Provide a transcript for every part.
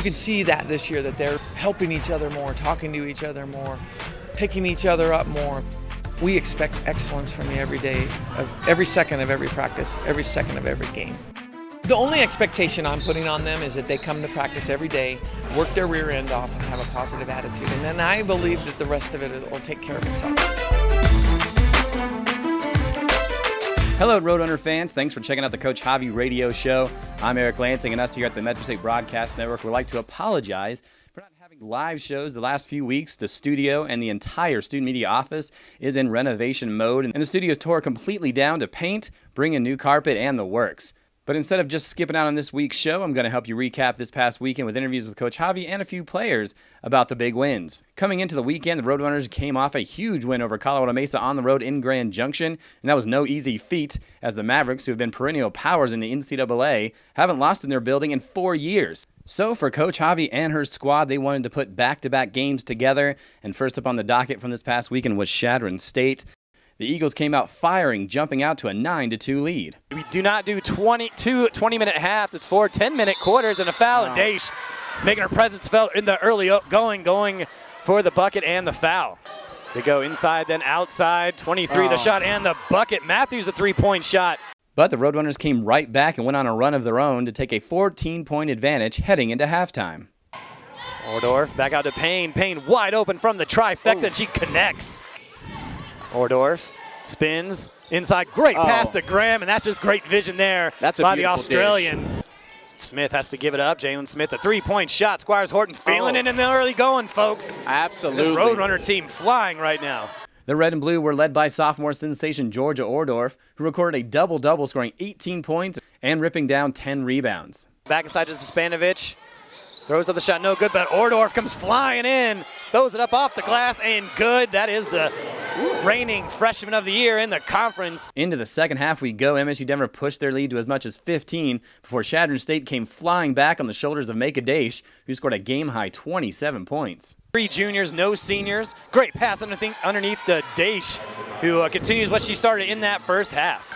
can see that this year, that they're helping each other more, talking to each other more, picking each other up more. We expect excellence from you every day, every second of every practice, every second of every game. The only expectation I'm putting on them is that they come to practice every day, work their rear end off, and have a positive attitude. And then I believe that the rest of it will take care of itself. Hello, Roadrunner fans. Thanks for checking out the Coach Haave radio show. I'm Eric Lansing, and us here at the Metro State Broadcast Network would like to apologize for not having live shows the last few weeks. The studio and the entire student media office is in renovation mode, and the studio's tore completely down to paint, bring in new carpet, and the works. But instead of just skipping out on this week's show, I'm going to help you recap this past weekend with interviews with Coach Haave and a few players about the big wins. Coming into the weekend, the Roadrunners came off a huge win over Colorado Mesa on the road in Grand Junction, and that was no easy feat, as the Mavericks, who have been perennial powers in the NCAA, haven't lost in their building in 4 years. So for Coach Haave and her squad, they wanted to put back-to-back games together, and first up on the docket from this past weekend was Chadron State. The Eagles came out firing, jumping out to a 9-2 lead. We do not do 20-minute halves. It's 4 10-minute quarters and a foul. And Daesh making her presence felt in the early going for the bucket and the foul. They go inside, then outside. 23 the shot and the bucket. Matthews the three-point shot. But the Roadrunners came right back and went on a run of their own to take a 14-point advantage heading into halftime. Ordorf back out to Payne. Payne wide open from the trifecta, and she connects. Ordorf spins inside. Great pass to Graham, and that's just great vision there by the Australian. Dish. Smith has to give it up. Jalen Smith, a three-point shot. Squires Horton feeling it in the early going, folks. Absolutely. This Roadrunner team flying right now. The Red and Blue were led by sophomore sensation Georgia Ordorf, who recorded a double-double, scoring 18 points and ripping down 10 rebounds. Back inside to Spanovich. Throws up the shot, no good, but Ordorf comes flying in. Throws it up off the glass, and good. That is the reigning freshman of the year in the conference. Into the second half we go. MSU Denver pushed their lead to as much as 15 before Chadron State came flying back on the shoulders of Maka Daesh, who scored a game-high 27 points. 3 juniors, no seniors. Great pass underneath the Daesh, who continues what she started in that first half.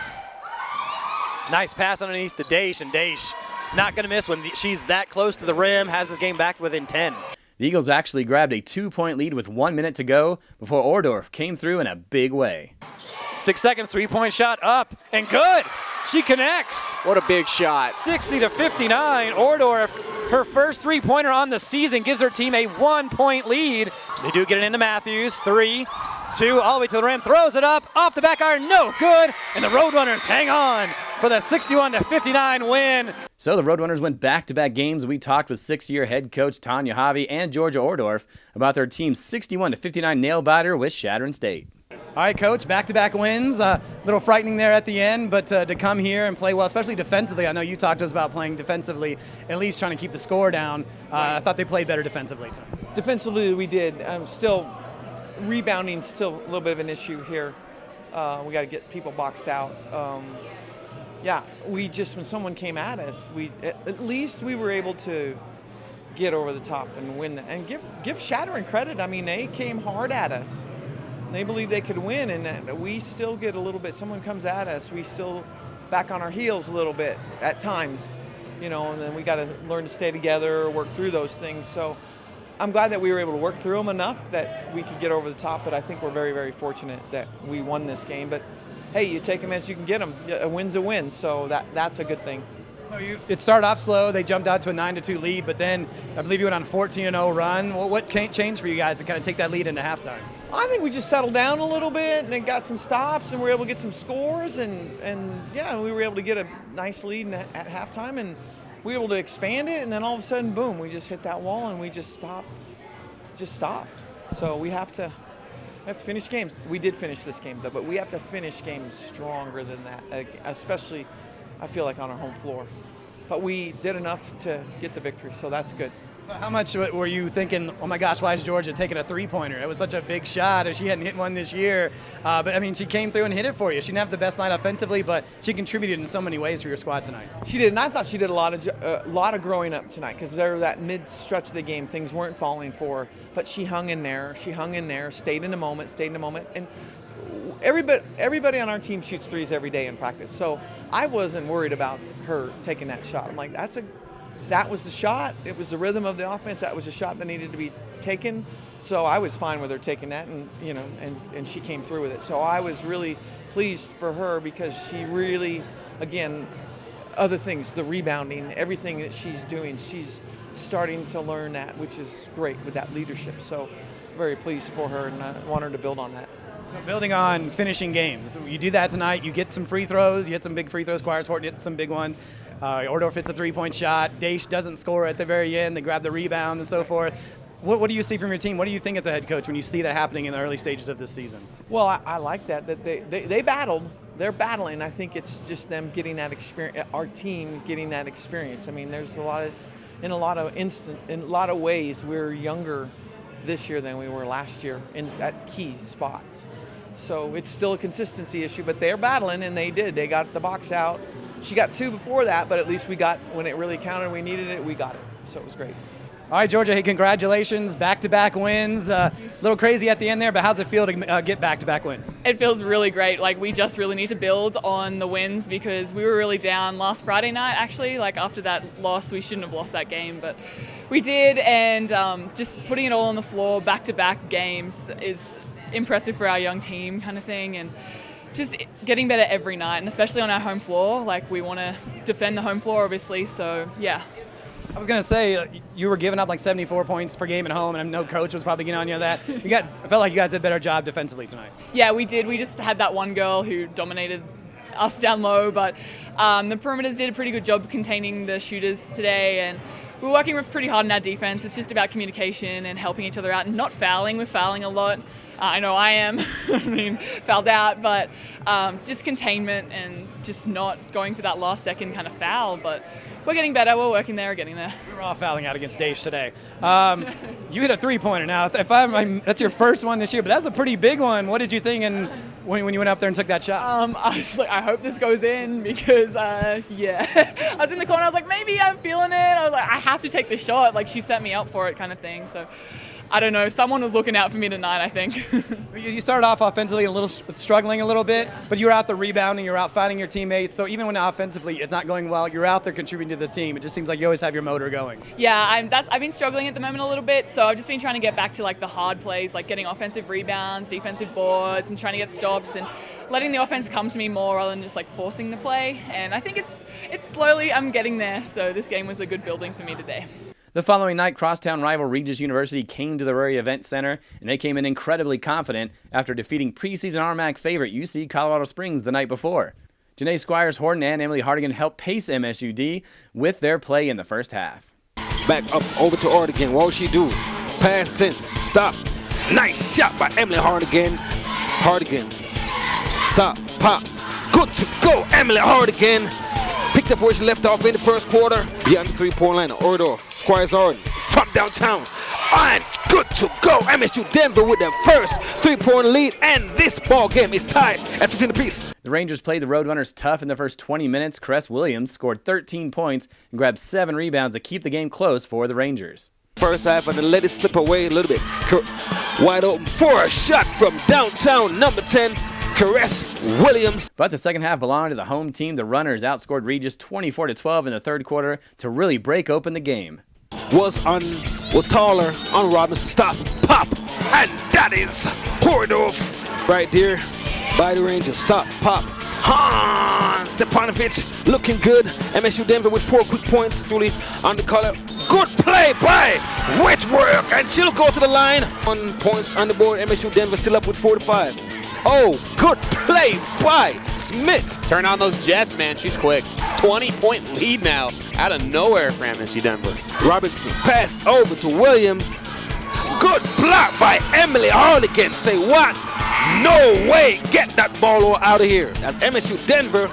Nice pass underneath the Daesh, and Daesh not going to miss when she's that close to the rim, has this game back within 10. The Eagles actually grabbed a 2-point lead with 1 minute to go before Ordorf came through in a big way. 6 seconds, three-point shot up, and good. She connects. What a big shot. 60-59. Ordorf, her first three-pointer on the season, gives her team a 1-point lead. They do get it into Matthews. 3, 2, all the way to the rim. Throws it up, off the back iron, no good. And the Roadrunners hang on for the 61-59 win. So the Roadrunners went back-to-back games. We talked with 6-year head coach Tanya Haave and Georgia Ordorf about their team's 61-59 nail-biter with Chadron State. All right, Coach, back-to-back wins. A little frightening there at the end, but to come here and play well, especially defensively. I know you talked to us about playing defensively, at least trying to keep the score down. I thought they played better defensively tonight. Defensively, we did. Still, rebounding still a little bit of an issue here. We got to get people boxed out. Yeah, we just, when someone came at us, at least we were able to get over the top and win that. And give Chadron credit. I mean, they came hard at us. They believed they could win, and we still get a little bit. Someone comes at us, we still back on our heels a little bit at times, and then we got to learn to stay together, work through those things. So I'm glad that we were able to work through them enough that we could get over the top. But I think we're very, very fortunate that we won this game. But hey, you take them as you can get them. A win's a win, so that's a good thing. So it started off slow. They jumped out to a 9-2 lead, but then I believe you went on a 14-0 run. What changed for you guys to kind of take that lead into halftime? I think we just settled down a little bit and then got some stops and were able to get some scores and yeah, we were able to get a nice lead at halftime and we were able to expand it, and then all of a sudden, boom, we just hit that wall and we just stopped. So we have to finish games. We did finish this game though, but we have to finish games stronger than that, especially I feel like on our home floor. But we did enough to get the victory, so that's good. So how much were you thinking, oh my gosh, why is Georgia taking a three-pointer? It was such a big shot. She hadn't hit one this year. But, I mean, she came through and hit it for you. She didn't have the best night offensively, but she contributed in so many ways for your squad tonight. She did, and I thought she did a lot of growing up tonight because there that mid-stretch of the game, things weren't falling for her. But she hung in there, stayed in the moment. And everybody on our team shoots threes every day in practice. So I wasn't worried about her taking that shot. I'm like, that was the shot. It was the rhythm of the offense. That was a shot that needed to be taken. So I was fine with her taking that, and and she came through with it. So I was really pleased for her because she really, again, other things, the rebounding, everything that she's doing, she's starting to learn that, which is great with that leadership. So very pleased for her, and I want her to build on that. So building on finishing games, you do that tonight. You get some free throws. You hit some big free throws. Squires Horton hits some big ones. Ordorf hits a three-point shot. Daesh doesn't score at the very end. They grab the rebound and so forth. What do you see from your team? What do you think as a head coach when you see that happening in the early stages of this season? Well, I like that they battled. They're battling. I think it's just them getting that experience. Our team getting that experience. I mean, there's in a lot of ways, we're younger this year than we were last year at key spots. So it's still a consistency issue, but they're battling, and they did. They got the box out. She got 2 before that, but at least we got, when it really counted, we needed it, we got it. So it was great. All right, Georgia, hey, congratulations. Back-to-back wins. A little crazy at the end there, but how's it feel to get back-to-back wins? It feels really great. Like, we just really need to build on the wins because we were really down last Friday night, actually. Like, after that loss, we shouldn't have lost that game, but we did. And just putting it all on the floor, back-to-back games, is impressive for our young team kind of thing. And just getting better every night, and especially on our home floor. Like, we want to defend the home floor, obviously, so yeah. I was going to say, you were giving up like 74 points per game at home, and I know Coach was probably getting on you on that. I felt like you guys did a better job defensively tonight. Yeah, we did. We just had that one girl who dominated us down low, but the perimeters did a pretty good job containing the shooters today, and we're working pretty hard in our defense. It's just about communication and helping each other out and not fouling. We're fouling a lot. I know I am. I mean, fouled out, but just containment and just not going for that last second kind of foul, but we're getting better. We're working there. We're getting there. We were all fouling out against Daesh today. You hit a three-pointer. Now, that's your first one this year, but that was a pretty big one. What did you think when you went up there and took that shot? I was like, I hope this goes in because, yeah. I was in the corner. I was like, maybe I'm feeling it. I was like, I have to take the shot. Like, she set me up for it kind of thing. So, I don't know. Someone was looking out for me tonight, I think. You started off offensively struggling a little bit, but you were out there rebounding, you were out fighting your teammates. So even when offensively it's not going well, you're out there contributing to this team. It just seems like you always have your motor going. Yeah, I've been struggling at the moment a little bit. So I've just been trying to get back to like the hard plays, like getting offensive rebounds, defensive boards, and trying to get stops and letting the offense come to me more rather than just like forcing the play. And I think it's slowly I'm getting there. So this game was a good building for me today. The following night, crosstown rival Regis University came to the Rurry Event Center, and they came in incredibly confident after defeating preseason RMAC favorite UC Colorado Springs the night before. Janae Squires Horton and Emily Hardigan helped pace MSUD with their play in the first half. Back up over to Hardigan. What will she do? Pass in. Stop. Nice shot by Emily Hardigan. Hardigan. Stop. Pop. Good to go. Emily Hardigan. Picked up where she left off in the first quarter. Beyond the three-point line. Ordorf. Squires Harden from downtown. And good to go. MSU Denver with their first three-point lead. And this ball game is tied at 15 apiece. The Rangers played the Roadrunners tough in the first 20 minutes. Cress Williams scored 13 points and grabbed 7 rebounds to keep the game close for the Rangers. First half, and then let it slip away a little bit. Wide open for a shot from downtown, number 10. Cress Williams. But the second half belonged to the home team. The Runners outscored Regis 24-12 in the third quarter to really break open the game. Was taller on Robinson. Stop, pop, and that is Hordorf right there by the Rangers. Stop, pop. Hans Stepanovic looking good. MSU Denver with 4 quick points. Julie on the collar. Good play by Whitworth, and she'll go to the line. 1 points on the board. MSU Denver still up with 4-5. Oh, good play by Smith. Turn on those Jets, man. She's quick. It's 20-point lead now out of nowhere for MSU Denver. Robinson pass over to Williams. Good block by Emily Hardigan. Say what? No way. Get that ball out of here. As MSU Denver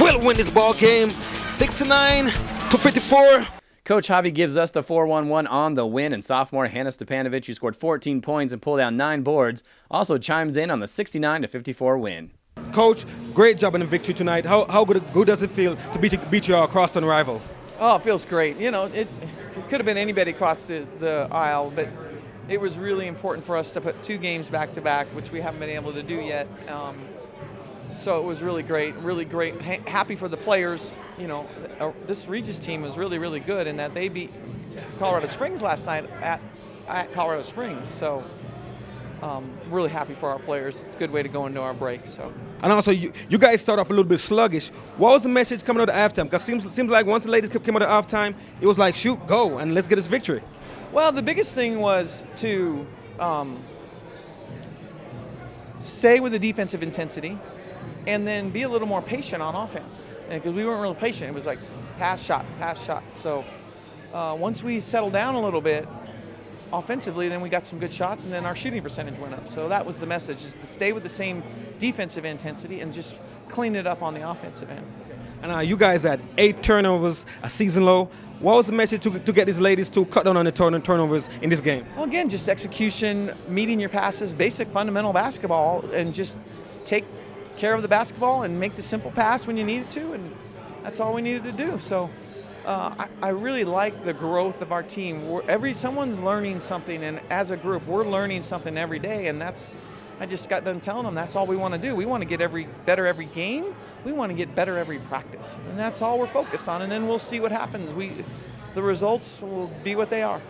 will win this ball game 69-54. Coach Haave gives us the 4-1-1 on the win, and sophomore Hannah Stepanovic, who scored 14 points and pulled down 9 boards, also chimes in on the 69-54 win. Coach, great job in the victory tonight. How good does it feel to beat your crosstown rivals? Oh, it feels great. You know, it could have been anybody across the aisle, but it was really important for us to put 2 games back-to-back, which we haven't been able to do yet. So it was really great, happy for the players. You know, this Regis team was really, really good in that they beat Colorado Springs last night at Colorado Springs. So really happy for our players. It's a good way to go into our break. So. And also, you guys start off a little bit sluggish. What was the message coming out of halftime? Because it seems like once the ladies came out of halftime, it was like, shoot, go, and let's get this victory. Well, the biggest thing was to stay with the defensive intensity and then be a little more patient on offense. Because we weren't really patient. It was like pass, shot. So once we settled down a little bit offensively, then we got some good shots, and then our shooting percentage went up. So that was the message, is to stay with the same defensive intensity and just clean it up on the offensive end. And you guys had 8 turnovers, a season low. What was the message to get these ladies to cut down on the turnovers in this game? Well, again, just execution, meeting your passes, basic fundamental basketball, and just take care of the basketball and make the simple pass when you need it to, and that's all we needed to do. So I really like the growth of our team. Someone's learning something, and as a group, we're learning something every day, and I just got done telling them that's all we want to do. We want to get better every game. We want to get better every practice, and that's all we're focused on. And then we'll see what happens. The results will be what they are.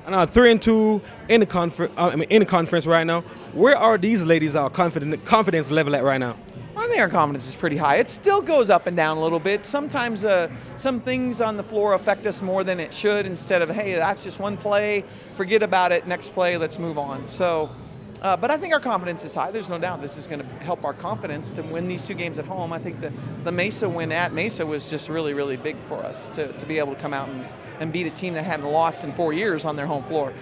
And 3-2 in the conference right now. Where are these ladies' confidence level at right now? I think our confidence is pretty high. It still goes up and down a little bit. Sometimes some things on the floor affect us more than it should. Instead of, hey, that's just one play, forget about it, next play, let's move on. So. But I think our confidence is high. There's no doubt this is going to help our confidence to win these 2 games at home. I think the Mesa win at Mesa was just really, really big for us to be able to come out and beat a team that hadn't lost in 4 years on their home floor.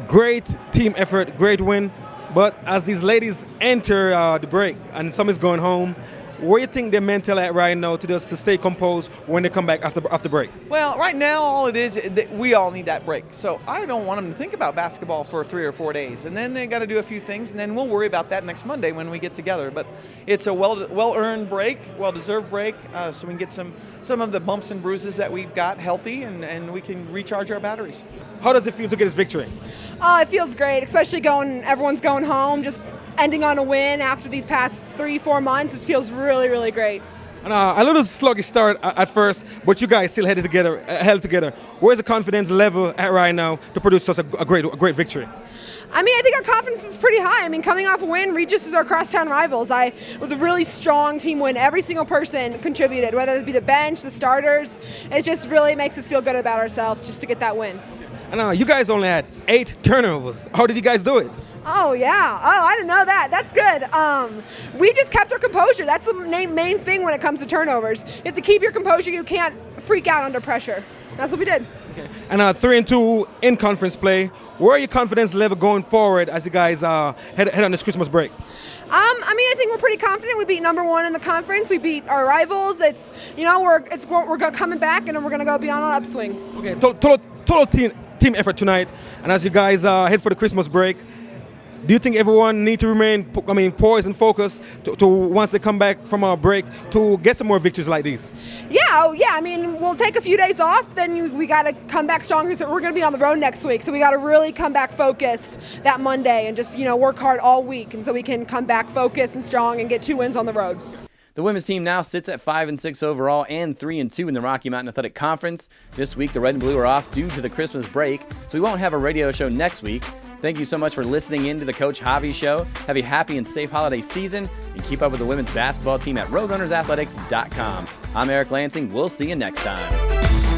Great team effort, great win. But as these ladies enter the break and some is going home, where do you think they're mental at right now to stay composed when they come back after break? Well, right now all it is we all need that break. So I don't want them to think about basketball for 3 or 4 days, and then they got to do a few things, and then we'll worry about that next Monday when we get together. But it's a well-earned break, well-deserved break, so we can get some of the bumps and bruises that we've got healthy, and we can recharge our batteries. How does it feel to get this victory? It feels great, especially everyone's going home, just ending on a win after these past 3-4 months. It feels really, really great. And a little sluggish start at first, but you guys still held together. Where's the confidence level at right now to produce such a great victory? I mean, I think our confidence is pretty high. I mean, coming off a win, Regis is our crosstown rivals. It was a really strong team win. Every single person contributed, whether it be the bench, the starters. It just really makes us feel good about ourselves just to get that win. And you guys only had 8 turnovers. How did you guys do it? Oh, yeah. Oh, I didn't know that. That's good. We just kept our composure. That's the main thing when it comes to turnovers. You have to keep your composure. You can't freak out under pressure. That's what we did. Okay. And 3-2 in conference play. Where are your confidence level going forward as you guys head on this Christmas break? I mean, I think we're pretty confident. We beat number 1 in the conference. We beat our rivals. We're coming back, and we're going to go beyond an upswing. Okay, total team effort tonight. And as you guys head for the Christmas break, do you think everyone need to remain poised and focused to once they come back from our break to get some more victories like these? Yeah, I mean, we'll take a few days off, then we got to come back stronger. So we're going to be on the road next week, so we got to really come back focused that Monday and just work hard all week, and so we can come back focused and strong and get 2 wins on the road. The women's team now sits at 5-6 overall and 3-2 in the Rocky Mountain Athletic Conference. This week, the Red and Blue are off due to the Christmas break, so we won't have a radio show next week. Thank you so much for listening in to the Coach Haave Show. Have a happy and safe holiday season, and keep up with the women's basketball team at RoadrunnersAthletics.com. I'm Eric Lansing. We'll see you next time.